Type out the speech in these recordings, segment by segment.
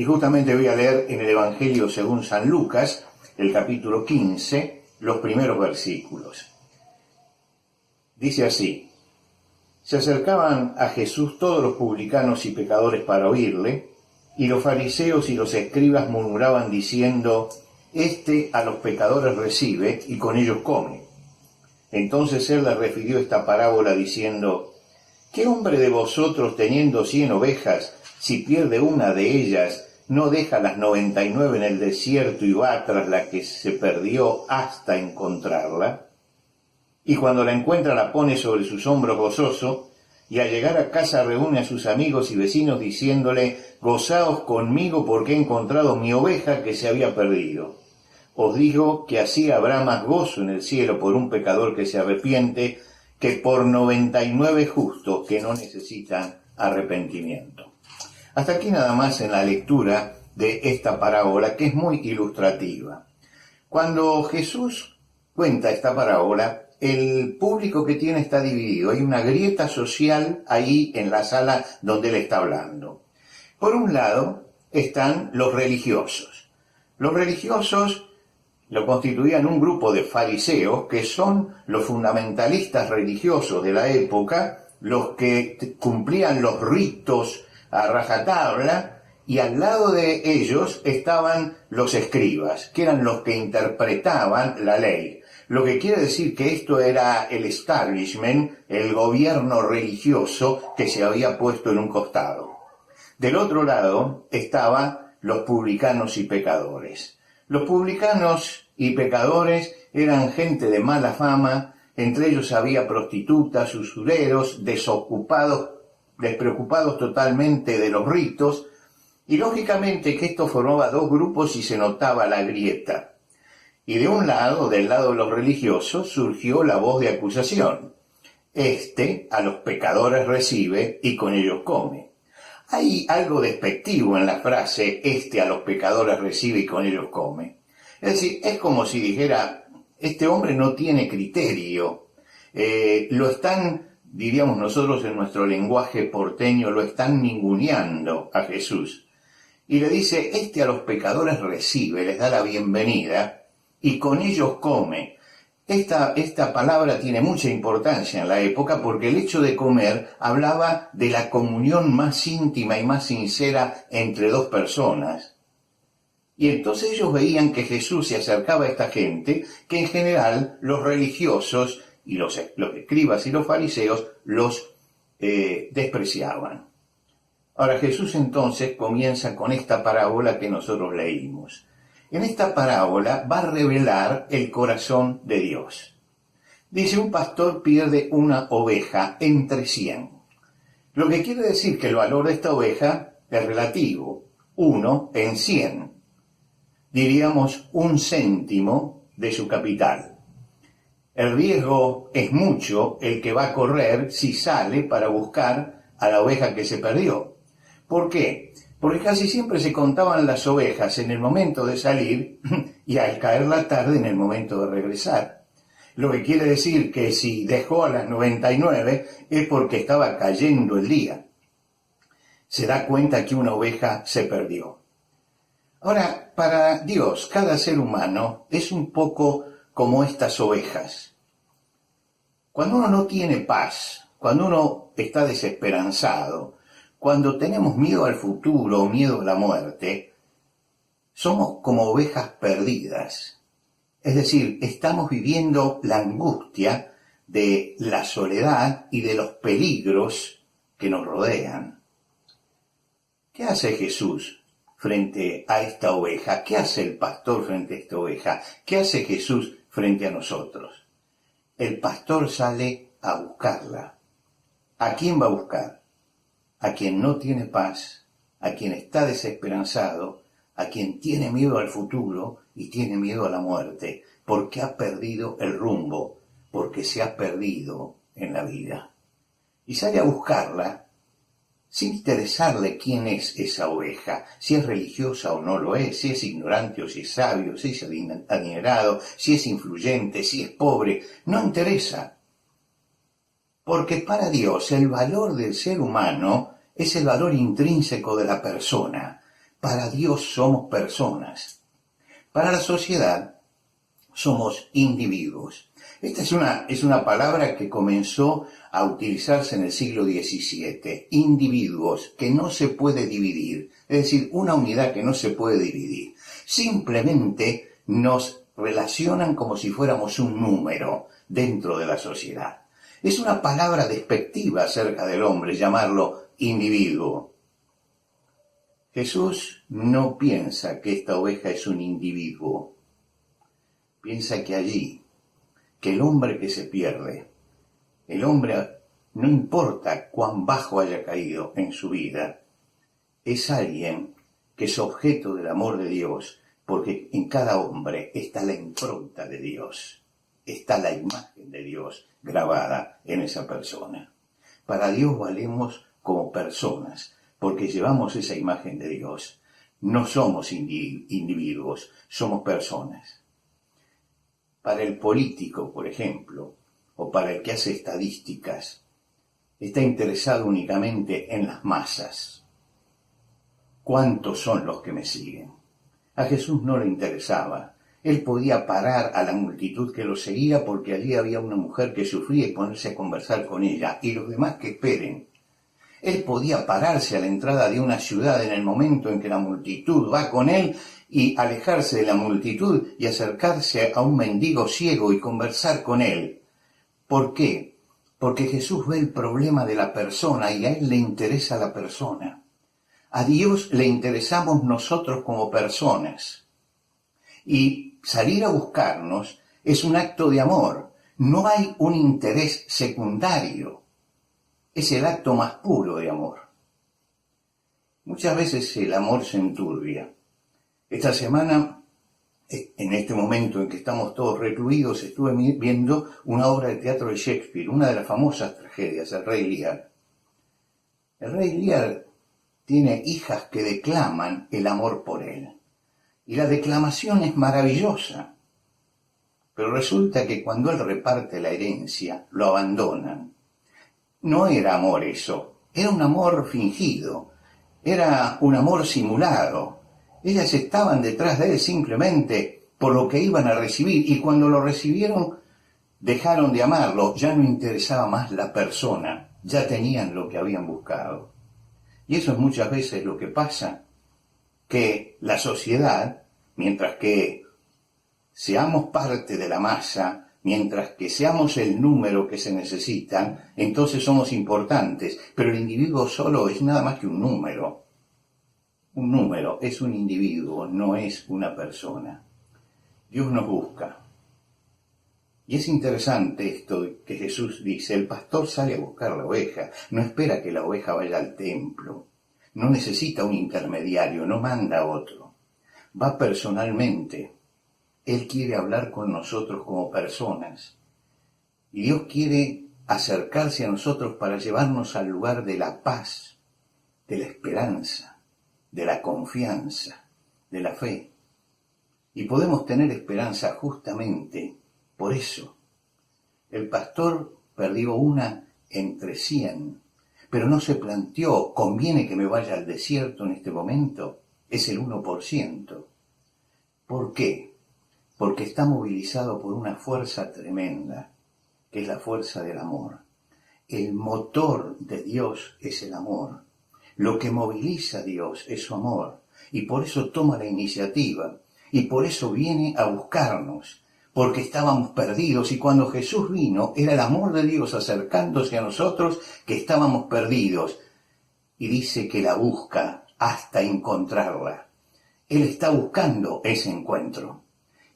justamente voy a leer en el Evangelio según San Lucas, el capítulo 15, los primeros versículos. Dice así: se acercaban a Jesús todos los publicanos y pecadores para oírle, y los fariseos y los escribas murmuraban diciendo: este a los pecadores recibe y con ellos come. Entonces él les refirió esta parábola diciendo: ¿qué hombre de vosotros, teniendo 100 ovejas, si pierde una de ellas, no deja las 99 en el desierto y va tras la que se perdió hasta encontrarla? Y cuando la encuentra la pone sobre sus hombros gozoso, y al llegar a casa reúne a sus amigos y vecinos diciéndole: gozaos conmigo porque he encontrado mi oveja que se había perdido. Os digo que así habrá más gozo en el cielo por un pecador que se arrepiente que por 99 justos que no necesitan arrepentimiento. Hasta aquí nada más en la lectura de esta parábola, que es muy ilustrativa. Cuando Jesús cuenta esta parábola, el público que tiene está dividido. Hay una grieta social ahí en la sala donde él está hablando. Por un lado están los religiosos. Los religiosos lo constituían un grupo de fariseos, que son los fundamentalistas religiosos de la época, los que cumplían los ritos a rajatabla, y al lado de ellos estaban los escribas, que eran los que interpretaban la ley. Lo que quiere decir que esto era el establishment, el gobierno religioso que se había puesto en un costado. Del otro lado estaban los publicanos y pecadores. Los publicanos y pecadores eran gente de mala fama, entre ellos había prostitutas, usureros, desocupados, despreocupados totalmente de los ritos, y lógicamente que esto formaba dos grupos y se notaba la grieta. Y de un lado, del lado de los religiosos, surgió la voz de acusación: este a los pecadores recibe y con ellos come. Hay algo despectivo en la frase: este a los pecadores recibe y con ellos come. Es decir, es como si dijera: este hombre no tiene criterio, lo están, diríamos nosotros en nuestro lenguaje porteño, lo están ninguneando a Jesús. Y le dice: este a los pecadores recibe, les da la bienvenida, y con ellos come. Esta palabra tiene mucha importancia en la época, porque el hecho de comer hablaba de la comunión más íntima y más sincera entre dos personas. Y entonces ellos veían que Jesús se acercaba a esta gente, que en general los religiosos y los escribas y los fariseos los despreciaban. Ahora Jesús entonces comienza con esta parábola que nosotros leímos. En esta parábola va a revelar el corazón de Dios. Dice: un pastor pierde una oveja entre 100. Lo que quiere decir que el valor de esta oveja es relativo. 1 en 100. Diríamos 1 céntimo de su capital. El riesgo es mucho el que va a correr si sale para buscar a la oveja que se perdió. ¿Por qué? Porque casi siempre se contaban las ovejas en el momento de salir y al caer la tarde en el momento de regresar. Lo que quiere decir que si dejó a las 99 es porque estaba cayendo el día. Se da cuenta que una oveja se perdió. Ahora, para Dios, cada ser humano es un poco como estas ovejas. Cuando uno no tiene paz, cuando uno está desesperanzado, cuando tenemos miedo al futuro o miedo a la muerte, somos como ovejas perdidas. Es decir, estamos viviendo la angustia de la soledad y de los peligros que nos rodean. ¿Qué hace Jesús frente a esta oveja? ¿Qué hace el pastor frente a esta oveja? ¿Qué hace Jesús frente a nosotros? El pastor sale a buscarla. ¿A quién va a buscar? A quien no tiene paz, a quien está desesperanzado, a quien tiene miedo al futuro y tiene miedo a la muerte, porque ha perdido el rumbo, porque se ha perdido en la vida. Y sale a buscarla sin interesarle quién es esa oveja, si es religiosa o no lo es, si es ignorante o si es sabio, si es adinerado, si es influyente, si es pobre, no interesa. Porque para Dios el valor del ser humano es el valor intrínseco de la persona. Para Dios somos personas. Para la sociedad somos individuos. Esta es una palabra que comenzó a utilizarse en el siglo XVII. Individuos, que no se puede dividir. Es decir, una unidad que no se puede dividir. Simplemente nos relacionan como si fuéramos un número dentro de la sociedad. Es una palabra despectiva acerca del hombre llamarlo individuo. Jesús no piensa que esta oveja es un individuo. Piensa que allí, que el hombre que se pierde, el hombre, no importa cuán bajo haya caído en su vida, es alguien que es objeto del amor de Dios, porque en cada hombre está la impronta de Dios, está la imagen de Dios grabada en esa persona. Para Dios valemos como personas, porque llevamos esa imagen de Dios. No somos individuos, somos personas. Para el político, por ejemplo, o para el que hace estadísticas, está interesado únicamente en las masas. ¿Cuántos son los que me siguen? A Jesús no le interesaba. Él podía parar a la multitud que lo seguía porque allí había una mujer que sufría y ponerse a conversar con ella, y los demás que esperen. Él podía pararse a la entrada de una ciudad en el momento en que la multitud va con él y alejarse de la multitud y acercarse a un mendigo ciego y conversar con él. ¿Por qué? Porque Jesús ve el problema de la persona y a él le interesa la persona. A Dios le interesamos nosotros como personas. Y salir a buscarnos es un acto de amor. No hay un interés secundario. Es el acto más puro de amor. Muchas veces el amor se enturbia. Esta semana, en este momento en que estamos todos recluidos, estuve viendo una obra de teatro de Shakespeare, una de las famosas tragedias, El Rey Lear. El Rey Lear tiene hijas que declaman el amor por él. Y la declamación es maravillosa. Pero resulta que cuando él reparte la herencia, lo abandonan. No era amor eso, era un amor fingido, era un amor simulado. Ellas estaban detrás de él simplemente por lo que iban a recibir, y cuando lo recibieron dejaron de amarlo, ya no interesaba más la persona, ya tenían lo que habían buscado. Y eso es muchas veces lo que pasa, que la sociedad, mientras que seamos parte de la masa, mientras que seamos el número que se necesitan, entonces somos importantes, pero el individuo solo es nada más que un número. Un número es un individuo, no es una persona. Dios nos busca. Y es interesante esto que Jesús dice, el pastor sale a buscar la oveja, no espera que la oveja vaya al templo, no necesita un intermediario, no manda a otro, va personalmente. Él quiere hablar con nosotros como personas. Y Dios quiere acercarse a nosotros para llevarnos al lugar de la paz, de la esperanza, de la confianza, de la fe. Y podemos tener esperanza justamente por eso. El pastor perdió una entre 100, pero no se planteó, ¿conviene que me vaya al desierto en este momento? Es el 1%. ¿Por qué? Porque está movilizado por una fuerza tremenda, que es la fuerza del amor. El motor de Dios es el amor. Lo que moviliza a Dios es su amor, y por eso toma la iniciativa, y por eso viene a buscarnos, porque estábamos perdidos, y cuando Jesús vino, era el amor de Dios acercándose a nosotros que estábamos perdidos, y dice que la busca hasta encontrarla. Él está buscando ese encuentro.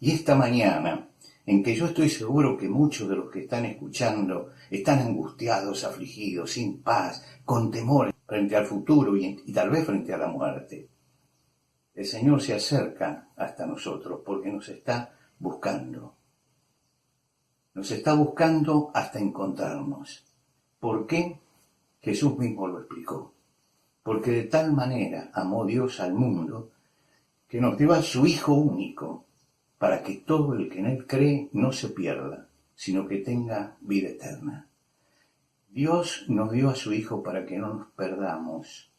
Y esta mañana, en que yo estoy seguro que muchos de los que están escuchando están angustiados, afligidos, sin paz, con temor frente al futuro y tal vez frente a la muerte, el Señor se acerca hasta nosotros porque nos está buscando. Nos está buscando hasta encontrarnos. ¿Por qué? Jesús mismo lo explicó. Porque de tal manera amó Dios al mundo que nos dio a su Hijo único, para que todo el que en él cree no se pierda, sino que tenga vida eterna. Dios nos dio a su Hijo para que no nos perdamos,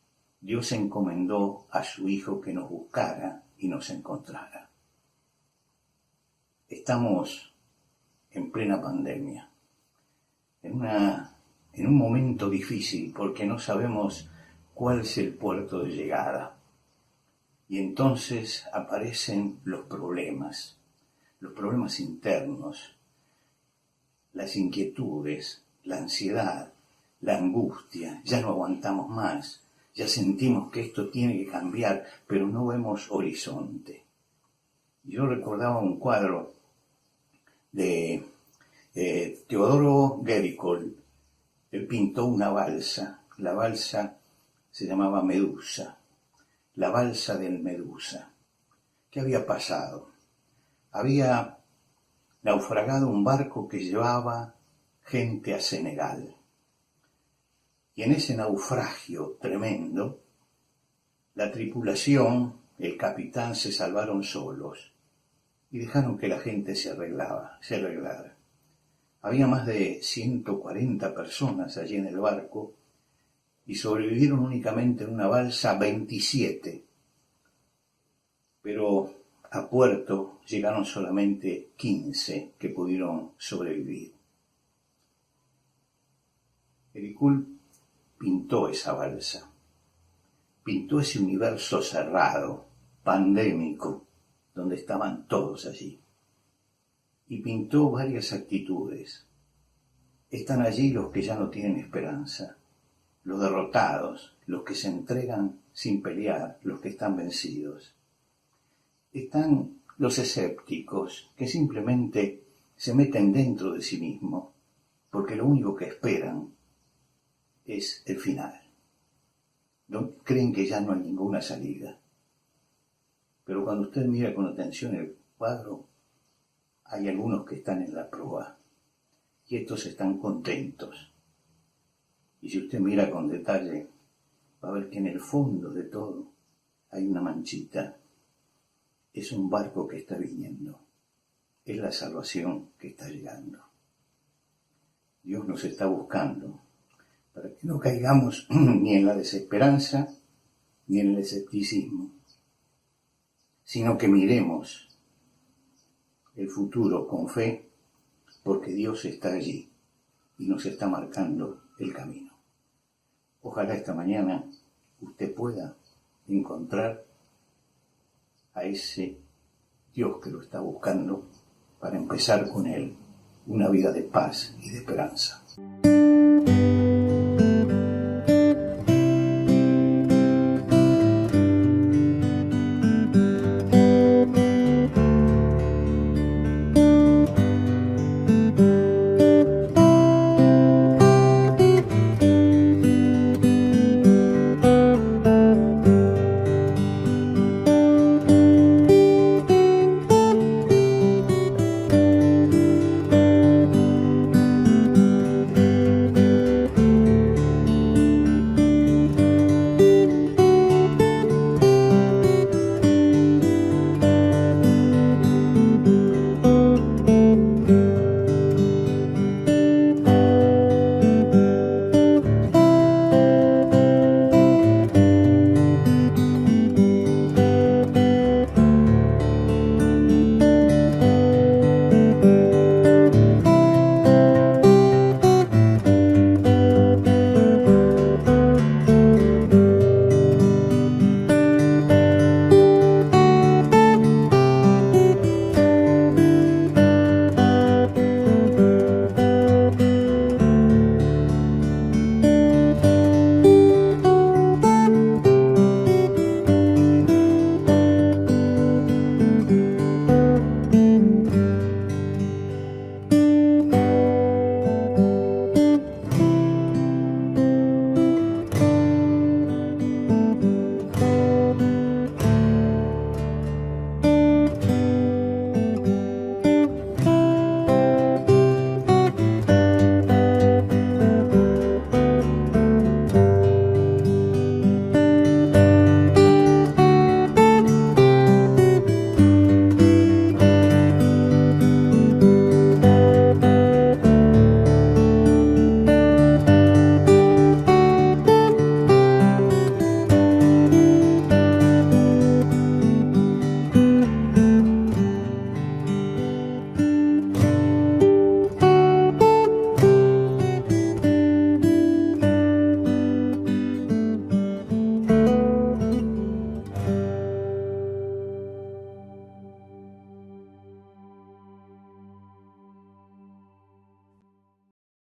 Dios encomendó a su Hijo que nos buscara y nos encontrara. Estamos en plena pandemia, en un momento difícil porque no sabemos cuál es el puerto de llegada. Y entonces aparecen los problemas internos, las inquietudes, la ansiedad, la angustia. Ya no aguantamos más, ya sentimos que esto tiene que cambiar, pero no vemos horizonte. Yo recordaba un cuadro de Teodoro Géricault. Él pintó una balsa. La balsa se llamaba Medusa, la balsa del Medusa. ¿Qué había pasado? Había naufragado un barco que llevaba gente a Senegal. Y en ese naufragio tremendo, la tripulación, el capitán, se salvaron solos y dejaron que la gente se arreglara. Había más de 140 personas allí en el barco y sobrevivieron únicamente en una balsa 27. Pero a puerto llegaron solamente 15 que pudieron sobrevivir. Géricault pintó esa balsa, pintó ese universo cerrado, pandémico, donde estaban todos allí. Y pintó varias actitudes. Están allí los que ya no tienen esperanza, los derrotados, los que se entregan sin pelear, los que están vencidos. Están los escépticos, que simplemente se meten dentro de sí mismos, porque lo único que esperan es el final. No creen que ya no hay ninguna salida. Pero cuando usted mira con atención el cuadro, hay algunos que están en la proa y estos están contentos. Y si usted mira con detalle, va a ver que en el fondo de todo hay una manchita. Es un barco que está viniendo. Es la salvación que está llegando. Dios nos está buscando para que no caigamos ni en la desesperanza ni en el escepticismo, sino que miremos el futuro con fe, porque Dios está allí y nos está marcando el camino. Ojalá esta mañana usted pueda encontrar a ese Dios que lo está buscando para empezar con Él una vida de paz y de esperanza.